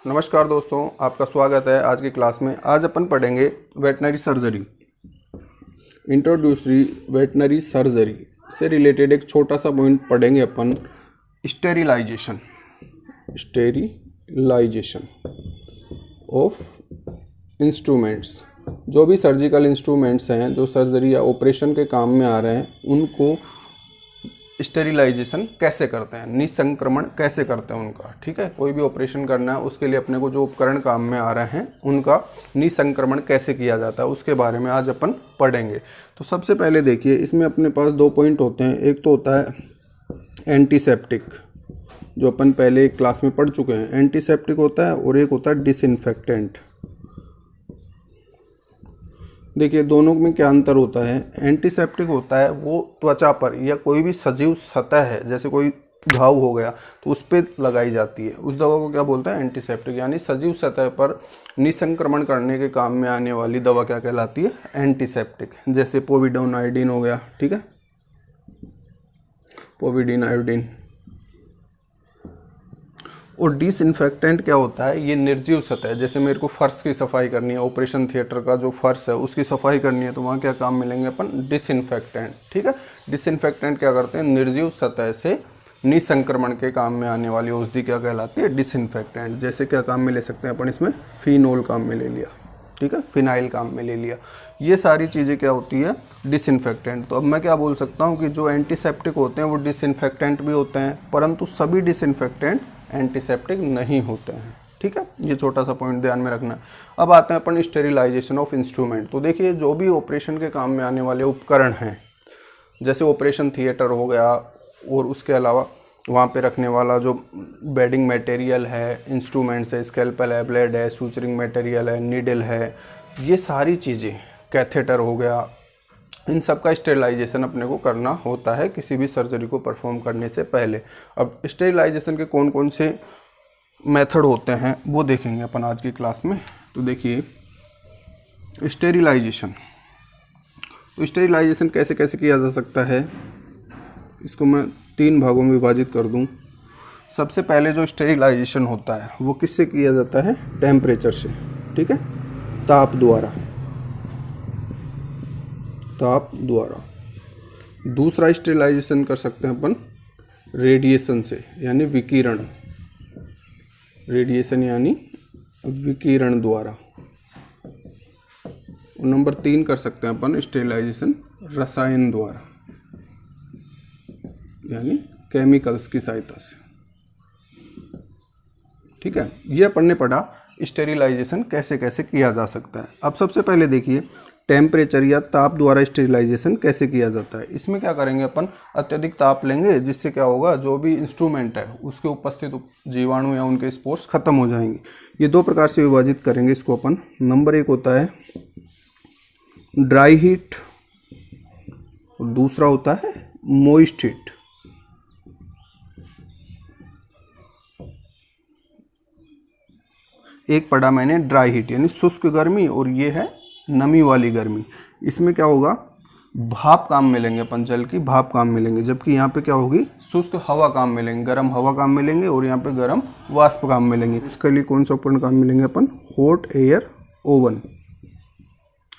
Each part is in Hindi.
नमस्कार दोस्तों, आपका स्वागत है आज की क्लास में। आज अपन पढ़ेंगे वेटनरी सर्जरी, इंट्रोड्यूसरी वेटनरी सर्जरी से रिलेटेड एक छोटा सा पॉइंट पढ़ेंगे अपन, स्टेरिलाइजेशन ऑफ इंस्ट्रूमेंट्स। जो भी सर्जिकल इंस्ट्रूमेंट्स हैं जो सर्जरी या ऑपरेशन के काम में आ रहे हैं उनको स्टेरिलाइजेशन कैसे करते हैं, निसंक्रमण कैसे करते हैं उनका। ठीक है, कोई भी ऑपरेशन करना है उसके लिए अपने को जो उपकरण काम में आ रहे हैं उनका निसंक्रमण कैसे किया जाता है उसके बारे में आज अपन पढ़ेंगे। तो सबसे पहले देखिए, इसमें अपने पास दो पॉइंट होते हैं। एक तो होता है एंटीसेप्टिक, जो अपन पहले एक क्लास में पढ़ चुके हैं, एंटीसेप्टिक होता है, और एक होता है डिसइंफेक्टेंट। देखिए दोनों में क्या अंतर होता है। एंटीसेप्टिक होता है वो त्वचा पर या कोई भी सजीव सतह है, जैसे कोई घाव हो गया तो उस पर लगाई जाती है, उस दवा को क्या बोलते हैं, एंटीसेप्टिक। यानी सजीव सतह पर निसंक्रमण करने के काम में आने वाली दवा क्या कहलाती है, एंटीसेप्टिक। जैसे पोविडोन आयोडीन हो गया, ठीक है, पोविडीन आयोडीन। और डिसइंफेक्टेंट क्या होता है, ये निर्जीव सतह। जैसे मेरे को फर्श की सफाई करनी है, ऑपरेशन थिएटर का जो फर्श है उसकी सफाई करनी है, तो वहाँ क्या काम मिलेंगे अपन, डिसइंफेक्टेंट। ठीक है, डिसइंफेक्टेंट क्या करते हैं, निर्जीव सतह से निसंक्रमण के काम में आने वाली औषधि क्या कहलाती है, डिसइंफेक्टेंट। जैसे क्या काम में ले सकते हैं अपन, इसमें फिनोल काम में ले लिया, ठीक है, फिनाइल काम में ले लिया। ये सारी चीज़ें क्या होती है, डिसइंफेक्टेंट। तो अब मैं क्या बोल सकता हूँ कि जो एंटीसेप्टिक होते हैं वो डिसइंफेक्टेंट भी होते हैं, परंतु सभी डिसइंफेक्टेंट एंटीसेप्टिक नहीं होते हैं। ठीक है, ये छोटा सा पॉइंट ध्यान में रखना है। अब आते हैं अपन स्टेरिलाइजेशन ऑफ इंस्ट्रूमेंट। तो देखिए जो भी ऑपरेशन के काम में आने वाले उपकरण हैं, जैसे ऑपरेशन थिएटर हो गया, और उसके अलावा वहाँ पे रखने वाला जो बेडिंग मटेरियल है, इंस्ट्रूमेंट्स है, स्कैल्पेल है, ब्लेड है, सूचरिंग मटेरियल है, नीडल है, ये सारी चीज़ें, कैथेटर हो गया, इन सब का स्टेरिलाइजेशन अपने को करना होता है किसी भी सर्जरी को परफॉर्म करने से पहले। अब स्टेरिलाइजेशन के कौन कौन से मेथड होते हैं वो देखेंगे अपन आज की क्लास में। तो देखिए स्टेरिलाइजेशन, तो स्टेरिलाइजेशन कैसे कैसे किया जा सकता है, इसको मैं 3 भागों में विभाजित कर दूं। सबसे पहले जो स्टेरिलाइजेशन होता है वो किससे किया जाता है, टेम्परेचर से, ठीक है, ताप द्वारा। दूसरा स्टेरिलाइजेशन कर सकते हैं अपन रेडिएशन से, यानी विकिरण, रेडिएशन यानी विकिरण द्वारा। और नंबर 3 कर सकते हैं अपन स्टेरिलाइजेशन रसायन द्वारा, यानी केमिकल्स की सहायता से। ठीक है, ये अपन ने पढ़ा स्टेरिलाइजेशन कैसे कैसे किया जा सकता है। अब सबसे पहले देखिए टेम्परेचर या ताप द्वारा स्टेरिलाइजेशन कैसे किया जाता है। इसमें क्या करेंगे अपन, अत्यधिक ताप लेंगे, जिससे क्या होगा, जो भी इंस्ट्रूमेंट है उसके उपस्थित जीवाणु या उनके स्पोर्स खत्म हो जाएंगे। ये 2 प्रकार से विभाजित करेंगे इसको अपन। नंबर 1 होता है ड्राई हीट, और दूसरा होता है मॉइस्ट हीट। एक पढ़ा मैंने ड्राई हीट यानी शुष्क गर्मी, और ये है नमी वाली गर्मी। इसमें क्या होगा, भाप काम मिलेंगे अपन, जल की भाप काम मिलेंगे, जबकि यहाँ पे क्या होगी, शुष्क हवा काम मिलेंगे, गर्म हवा काम मिलेंगे, और यहाँ पे गर्म वाष्प काम मिलेंगे। इसके लिए कौन सा उपकरण काम मिलेंगे अपन, हॉट एयर ओवन।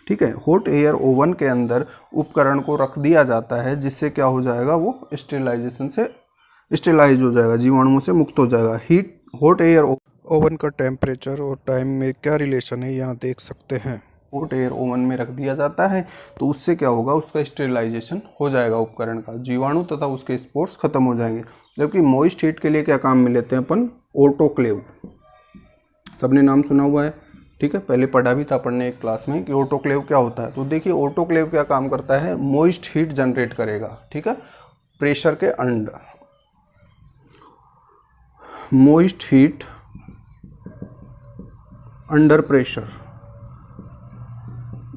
ठीक है, हॉट एयर ओवन के अंदर उपकरण को रख दिया जाता है, जिससे क्या हो जाएगा, वो स्टेरिलाइजेशन से स्टेरिलाइज हो जाएगा, जीवाणुओं से मुक्त हो जाएगा। हॉट एयर ओवन का टेम्परेचर और टाइम में क्या रिलेशन है, यहाँ देख सकते हैं। हॉट एयर ओवन में रख दिया जाता है तो उससे क्या होगा, उसका स्टेरिलाइजेशन हो जाएगा उपकरण का, जीवाणु तथा उसके स्पोर्स खत्म हो जाएंगे। जबकि मॉइस्ट हीट के लिए क्या काम में लेते हैं अपन, ऑटोक्लेव। सबने नाम सुना हुआ है, ठीक है, पहले पढ़ा भी था अपन ने एक क्लास में कि ऑटोक्लेव क्या होता है। तो देखिए ऑटोक्लेव क्या काम करता है, मॉइस्ट हीट जनरेट करेगा, ठीक है, प्रेशर के under, moist heat under pressure.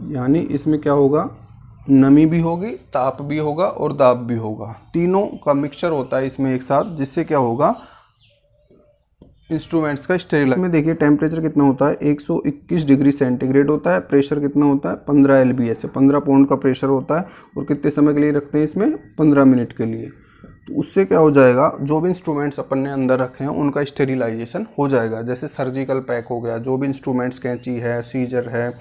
यानी इसमें क्या होगा, नमी भी होगी, ताप भी होगा और दाब भी होगा, तीनों का मिक्सचर होता है इसमें एक साथ, जिससे क्या होगा, इंस्ट्रूमेंट्स का स्टेरिलाइजेशन। में देखिए टेम्परेचर कितना होता है, 121 डिग्री सेंटीग्रेड होता है। प्रेशर कितना होता है, 15 LBS है, 15 पाउंड का प्रेशर होता है। और कितने समय के लिए रखते हैं इसमें, 15 मिनट के लिए। तो उससे क्या हो जाएगा, जो भी इंस्ट्रूमेंट्स अपन ने अंदर रखे हैं उनका स्टेरिलाइजेशन हो जाएगा। जैसे सर्जिकल पैक हो गया, जो भी इंस्ट्रूमेंट्स, कैंची है, सीजर है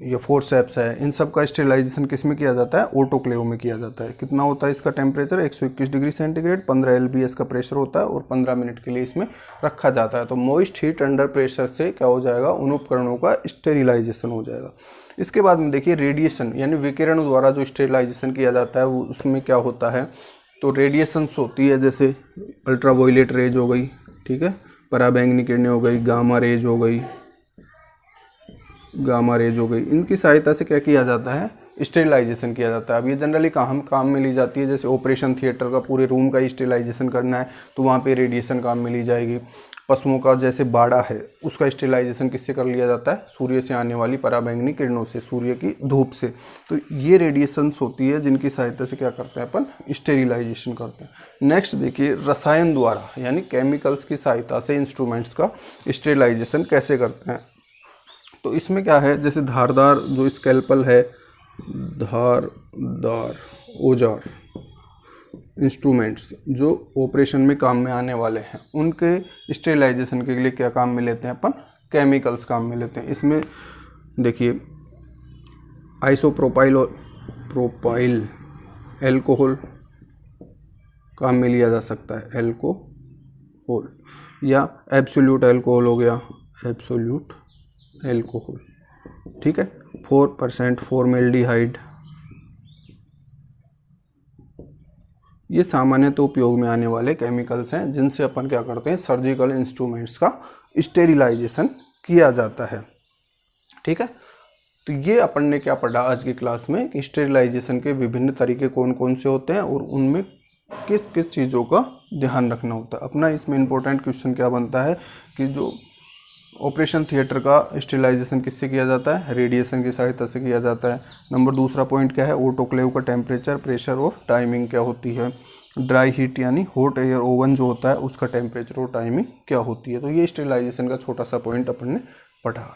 या फोर्सेप्स है, इन सब का स्टेरिलाइजेशन किस में किया जाता है, ऑटोक्लेव में किया जाता है। कितना होता है इसका टेम्परेचर, 121 डिग्री सेंटीग्रेड, 15 LBS का प्रेशर होता है और 15 मिनट के लिए इसमें रखा जाता है। तो मॉइस्ट हीट अंडर प्रेशर से क्या हो जाएगा, उन उपकरणों का स्टेरिलाइजेशन हो जाएगा। इसके बाद में देखिए रेडिएशन यानी विकिरण द्वारा जो स्टेरिलाइजेशन किया जाता है वो उसमें क्या होता है, तो रेडिएशंस होती है, जैसे अल्ट्रावायलेट रेज हो गई, ठीक है, पराबैंगनी किरणें हो गई, गामा रेज हो गई, इनकी सहायता से क्या किया जाता है, स्टेरिलाइजेशन किया जाता है। अब ये जनरली काम में ली जाती है, जैसे ऑपरेशन थिएटर का पूरे रूम का स्टेरिलाइजेशन करना है तो वहाँ पे रेडिएशन काम में ली जाएगी। पशुओं का जैसे बाड़ा है उसका स्टेरिलाइजेशन किससे कर लिया जाता है, सूर्य से आने वाली पराबैंगनी किरणों से, सूर्य की धूप से। तो ये रेडिएशंस होती है जिनकी सहायता से क्या करते हैं अपन, स्टेरिलाइजेशन करते हैं। नेक्स्ट देखिए रसायन द्वारा यानी केमिकल्स की सहायता से इंस्ट्रूमेंट्स का स्टेरिलाइजेशन कैसे करते हैं। तो इसमें क्या है, जैसे धारदार जो स्कैल्पल है, धारदार औजार, इंस्ट्रूमेंट्स जो ऑपरेशन में काम में आने वाले हैं, उनके स्टेरिलाइजेशन के लिए क्या काम में लेते हैं अपन, केमिकल्स काम में लेते हैं। इसमें देखिए आइसोप्रोपाइल और प्रोपाइल एल्कोहल काम में लिया जा सकता है, एल्कोहल, या एब्सोल्यूट एल्कोहल हो गया, एब्सोल्यूट एल्कोहल, ठीक है, 4% फॉर्मेल्डिहाइड। ये सामान्यतः उपयोग में आने वाले केमिकल्स हैं जिनसे अपन क्या करते हैं, सर्जिकल इंस्ट्रूमेंट्स का स्टेरिलाइजेशन किया जाता है, ठीक है। तो ये अपन ने क्या पढ़ा आज की क्लास में कि स्टेरिलाइजेशन के विभिन्न तरीके कौन कौन से होते हैं और उनमें किस किस चीज़ों का ध्यान रखना होता है। अपना इसमें इंपॉर्टेंट क्वेश्चन क्या बनता है कि जो ऑपरेशन थिएटर का स्टेरिलाइजेशन किससे किया जाता है, रेडिएशन की सहायता से किया जाता है। नंबर दूसरा पॉइंट क्या है, ऑटोक्लेव का टेम्परेचर, प्रेशर और टाइमिंग क्या होती है। ड्राई हीट यानी हॉट एयर ओवन जो होता है उसका टेम्परेचर और टाइमिंग क्या होती है। तो ये स्टेरिलाइजेशन का छोटा सा पॉइंट अपन ने पढ़ा।